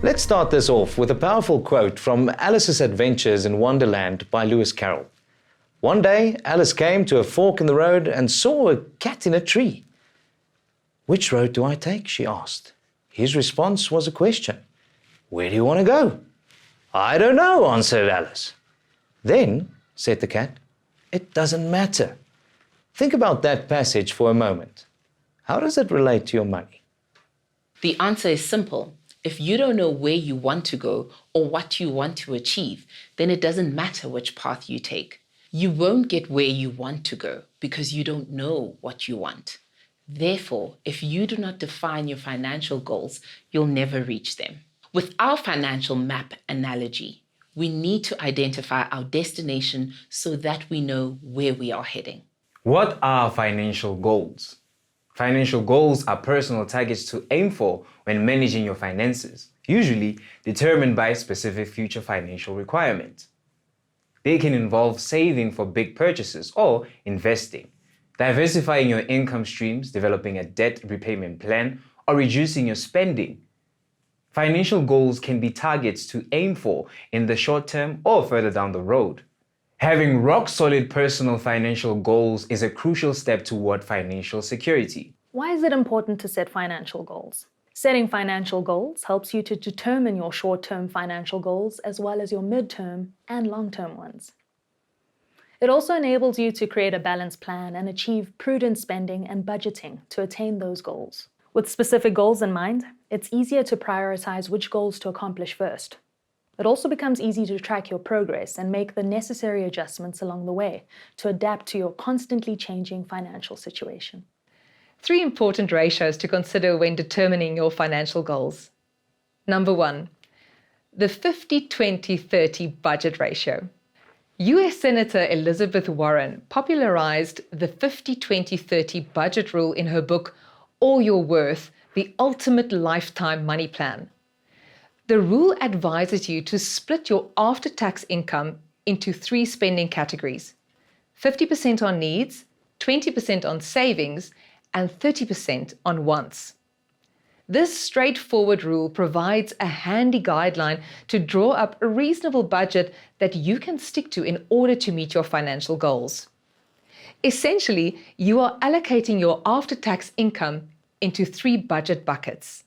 Let's start this off with a powerful quote from Alice's Adventures in Wonderland by Lewis Carroll. One day, Alice came to a fork in the road and saw a cat in a tree. "Which road do I take?" she asked. His response was a question. "Where do you want to go?" "I don't know," answered Alice. "Then," said the cat, "it doesn't matter." Think about that passage for a moment. How does it relate to your money? The answer is simple. If you don't know where you want to go or what you want to achieve, then it doesn't matter which path you take. You won't get where you want to go because you don't know what you want. Therefore, if you do not define your financial goals, you'll never reach them. With our financial map analogy, we need to identify our destination so that we know where we are heading. What are financial goals? Financial goals are personal targets to aim for when managing your finances, usually determined by specific future financial requirements. They can involve saving for big purchases or investing, diversifying your income streams, developing a debt repayment plan, or reducing your spending. Financial goals can be targets to aim for in the short term or further down the road. Having rock-solid personal financial goals is a crucial step toward financial security. Why is it important to set financial goals? Setting financial goals helps you to determine your short-term financial goals as well as your mid-term and long-term ones. It also enables you to create a balanced plan and achieve prudent spending and budgeting to attain those goals. With specific goals in mind, it's easier to prioritize which goals to accomplish first. It also becomes easy to track your progress and make the necessary adjustments along the way to adapt to your constantly changing financial situation. 3 important ratios to consider when determining your financial goals. Number 1, the 50-20-30 budget ratio. US Senator Elizabeth Warren popularized the 50-20-30 budget rule in her book, All Your Worth, The Ultimate Lifetime Money Plan. The rule advises you to split your after-tax income into 3 spending categories: 50% on needs, 20% on savings, and 30% on wants. This straightforward rule provides a handy guideline to draw up a reasonable budget that you can stick to in order to meet your financial goals. Essentially, you are allocating your after-tax income into 3 budget buckets.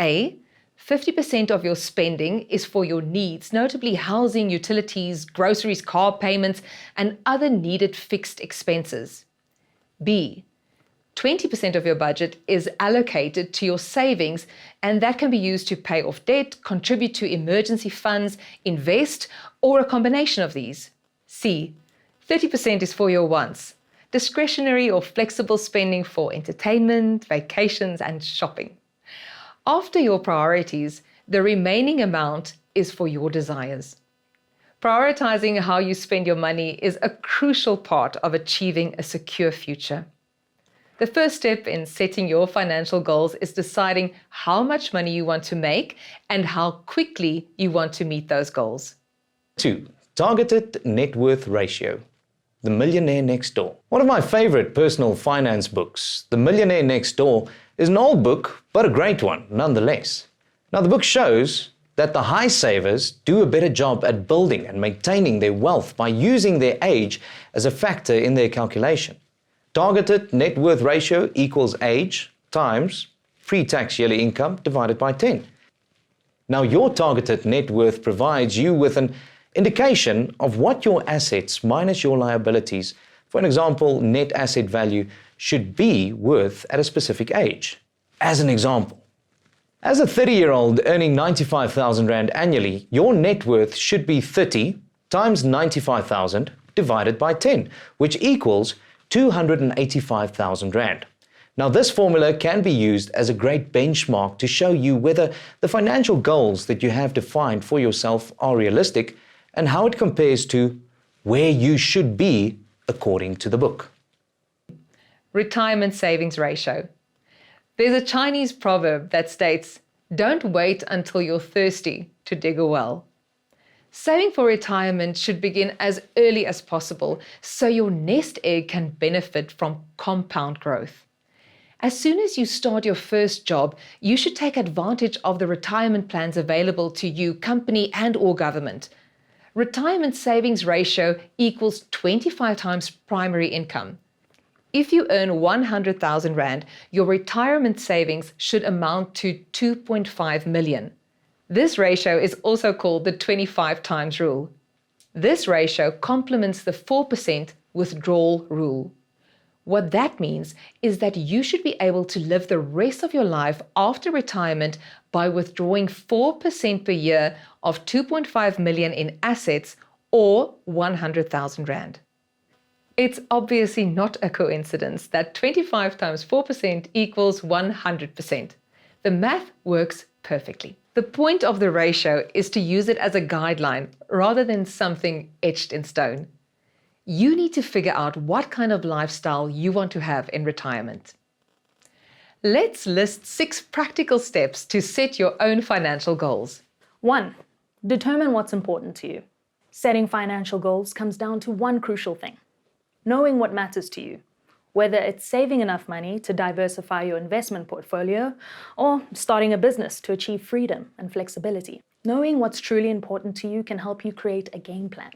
A, 50% of your spending is for your needs, notably housing, utilities, groceries, car payments, and other needed fixed expenses. B, 20% of your budget is allocated to your savings, and that can be used to pay off debt, contribute to emergency funds, invest, or a combination of these. C, 30% is for your wants, discretionary or flexible spending for entertainment, vacations, and shopping. After your priorities, the remaining amount is for your desires. Prioritizing how you spend your money is a crucial part of achieving a secure future. The first step in setting your financial goals is deciding how much money you want to make and how quickly you want to meet those goals. 2. Targeted net worth ratio. The Millionaire Next Door. One of my favorite personal finance books, The Millionaire Next Door, is an old book, but a great one nonetheless. Now, the book shows that the high savers do a better job at building and maintaining their wealth by using their age as a factor in their calculation. Targeted net worth ratio equals age times pre-tax yearly income divided by 10. Now, your targeted net worth provides you with an indication of what your assets minus your liabilities, for an example, net asset value, should be worth at a specific age. As an example, as a 30-year-old earning 95,000 Rand annually, your net worth should be 30 times 95,000 divided by 10, which equals 285,000 Rand. Now, this formula can be used as a great benchmark to show you whether the financial goals that you have defined for yourself are realistic and how it compares to where you should be according to the book. Retirement savings ratio. There's a Chinese proverb that states, "Don't wait until you're thirsty to dig a well." Saving for retirement should begin as early as possible so your nest egg can benefit from compound growth. As soon as you start your first job, you should take advantage of the retirement plans available to you, company and/or government. Retirement savings ratio equals 25 times primary income. If you earn 100,000 Rand, your retirement savings should amount to 2.5 million. This ratio is also called the 25 times rule. This ratio complements the 4% withdrawal rule. What that means is that you should be able to live the rest of your life after retirement by withdrawing 4% per year of 2.5 million in assets or 100,000 Rand. It's obviously not a coincidence that 25 times 4% equals 100%. The math works perfectly. The point of the ratio is to use it as a guideline rather than something etched in stone. You need to figure out what kind of lifestyle you want to have in retirement. Let's list 6 practical steps to set your own financial goals. 1. Determine what's important to you. Setting financial goals comes down to one crucial thing: knowing what matters to you, whether it's saving enough money to diversify your investment portfolio or starting a business to achieve freedom and flexibility. Knowing what's truly important to you can help you create a game plan.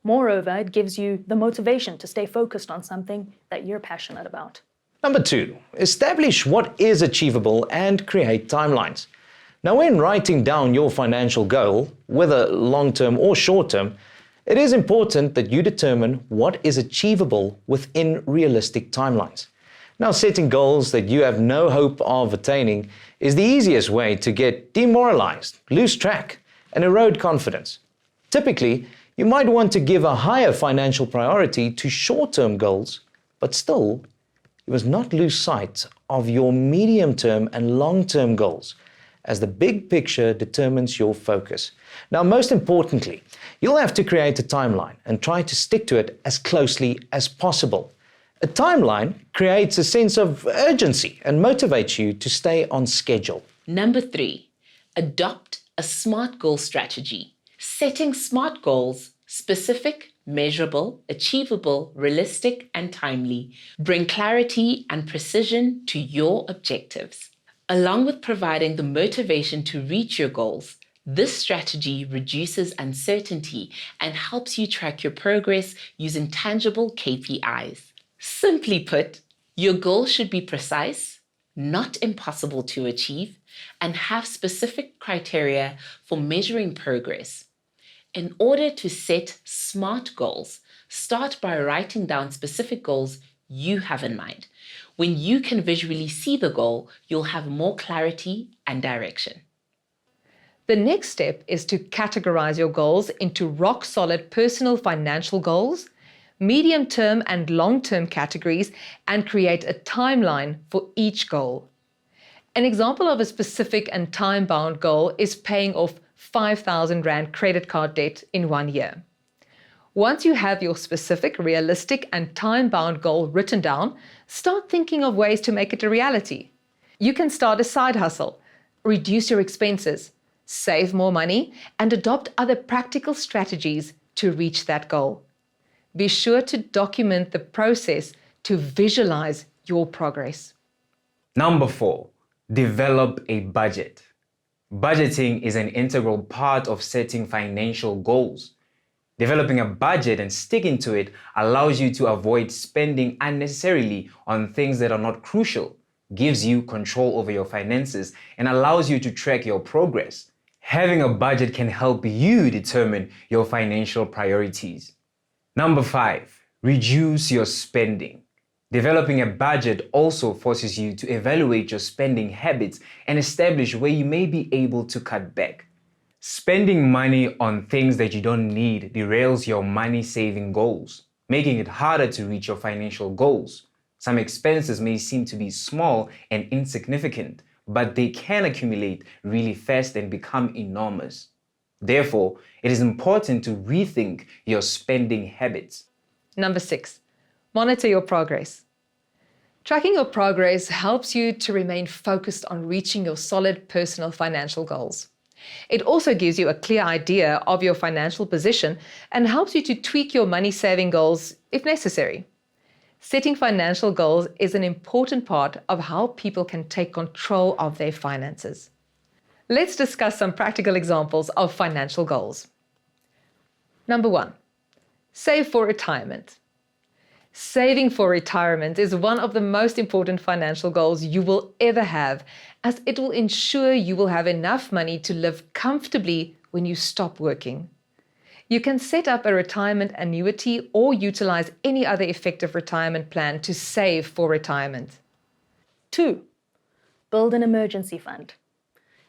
Moreover, it gives you the motivation to stay focused on something that you're passionate about. Number 2, establish what is achievable and create timelines. Now, when writing down your financial goal, whether long-term or short-term, it is important that you determine what is achievable within realistic timelines. Now, setting goals that you have no hope of attaining is the easiest way to get demoralized, lose track, and erode confidence. Typically, you might want to give a higher financial priority to short-term goals, but still, you must not lose sight of your medium-term and long-term goals, as the big picture determines your focus. Now, most importantly, you'll have to create a timeline and try to stick to it as closely as possible. A timeline creates a sense of urgency and motivates you to stay on schedule. Number 3, adopt a SMART goal strategy. Setting SMART goals, specific, measurable, achievable, realistic, and timely, bring clarity and precision to your objectives. Along with providing the motivation to reach your goals, this strategy reduces uncertainty and helps you track your progress using tangible KPIs. Simply put, your goals should be precise, not impossible to achieve, and have specific criteria for measuring progress. In order to set SMART goals, start by writing down specific goals you have in mind. When you can visually see the goal, you'll have more clarity and direction. The next step is to categorize your goals into rock-solid personal financial goals, medium-term and long-term categories, and create a timeline for each goal. An example of a specific and time-bound goal is paying off 5,000 Rand credit card debt in 1 year. Once you have your specific, realistic, and time-bound goal written down, start thinking of ways to make it a reality. You can start a side hustle, reduce your expenses, save more money, and adopt other practical strategies to reach that goal. Be sure to document the process to visualize your progress. Number 4, develop a budget. Budgeting is an integral part of setting financial goals. Developing a budget and sticking to it allows you to avoid spending unnecessarily on things that are not crucial, gives you control over your finances, and allows you to track your progress. Having a budget can help you determine your financial priorities. Number 5, reduce your spending. Developing a budget also forces you to evaluate your spending habits and establish where you may be able to cut back. Spending money on things that you don't need derails your money-saving goals, making it harder to reach your financial goals. Some expenses may seem to be small and insignificant, but they can accumulate really fast and become enormous. Therefore, it is important to rethink your spending habits. Number 6, monitor your progress. Tracking your progress helps you to remain focused on reaching your solid personal financial goals. It also gives you a clear idea of your financial position and helps you to tweak your money-saving goals if necessary. Setting financial goals is an important part of how people can take control of their finances. Let's discuss some practical examples of financial goals. Number 1, save for retirement. Saving for retirement is one of the most important financial goals you will ever have, as it will ensure you will have enough money to live comfortably when you stop working. You can set up a retirement annuity or utilize any other effective retirement plan to save for retirement. 2, build an emergency fund.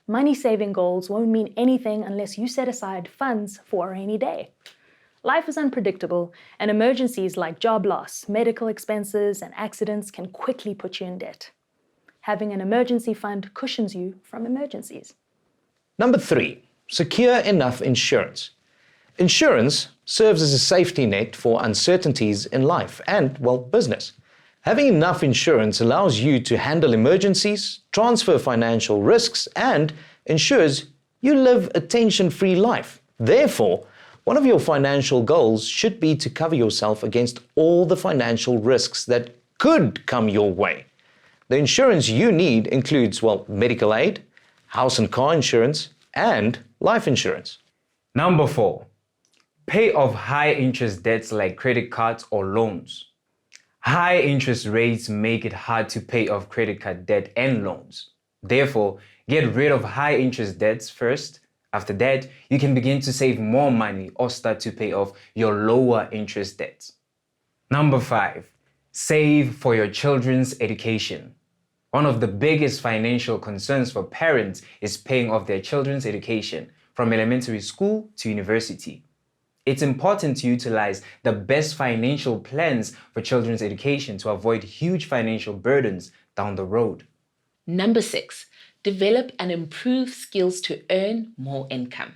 Money-saving goals won't mean anything unless you set aside funds for a rainy day. Life is unpredictable, and emergencies like job loss, medical expenses, and accidents can quickly put you in debt. Having an emergency fund cushions you from emergencies. Number 3, secure enough insurance. Insurance serves as a safety net for uncertainties in life and, well, business. Having enough insurance allows you to handle emergencies, transfer financial risks, and ensures you live a tension-free life. Therefore, one of your financial goals should be to cover yourself against all the financial risks that could come your way. The insurance you need includes, well, medical aid, house and car insurance, and life insurance. Number 4, pay off high-interest debts like credit cards or loans. High interest rates make it hard to pay off credit card debt and loans. Therefore, get rid of high-interest debts first. After that, you can begin to save more money or start to pay off your lower interest debts. Number 5, save for your children's education. One of the biggest financial concerns for parents is paying off their children's education from elementary school to university. It's important to utilize the best financial plans for children's education to avoid huge financial burdens down the road. Number 6, develop and improve skills to earn more income.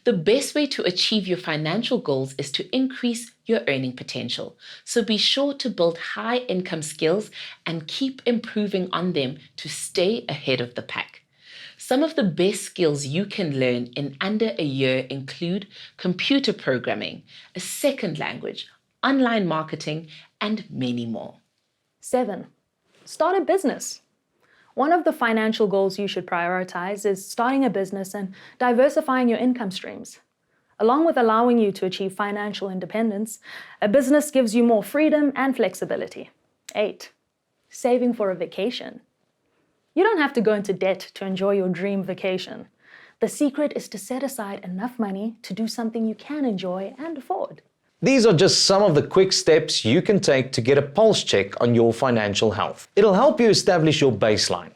The best way to achieve your financial goals is to increase your earning potential. So be sure to build high income skills and keep improving on them to stay ahead of the pack. Some of the best skills you can learn in under a year include computer programming, a second language, online marketing, and many more. 7, start a business. One of the financial goals you should prioritize is starting a business and diversifying your income streams. Along with allowing you to achieve financial independence, a business gives you more freedom and flexibility. 8, saving for a vacation. You don't have to go into debt to enjoy your dream vacation. The secret is to set aside enough money to do something you can enjoy and afford. These are just some of the quick steps you can take to get a pulse check on your financial health. It'll help you establish your baseline.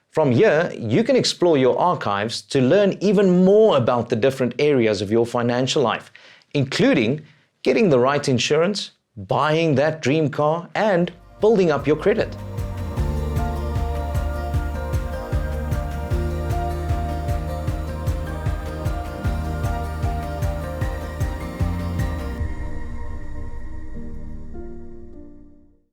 From here, you can explore your archives to learn even more about the different areas of your financial life, including getting the right insurance, buying that dream car, and building up your credit.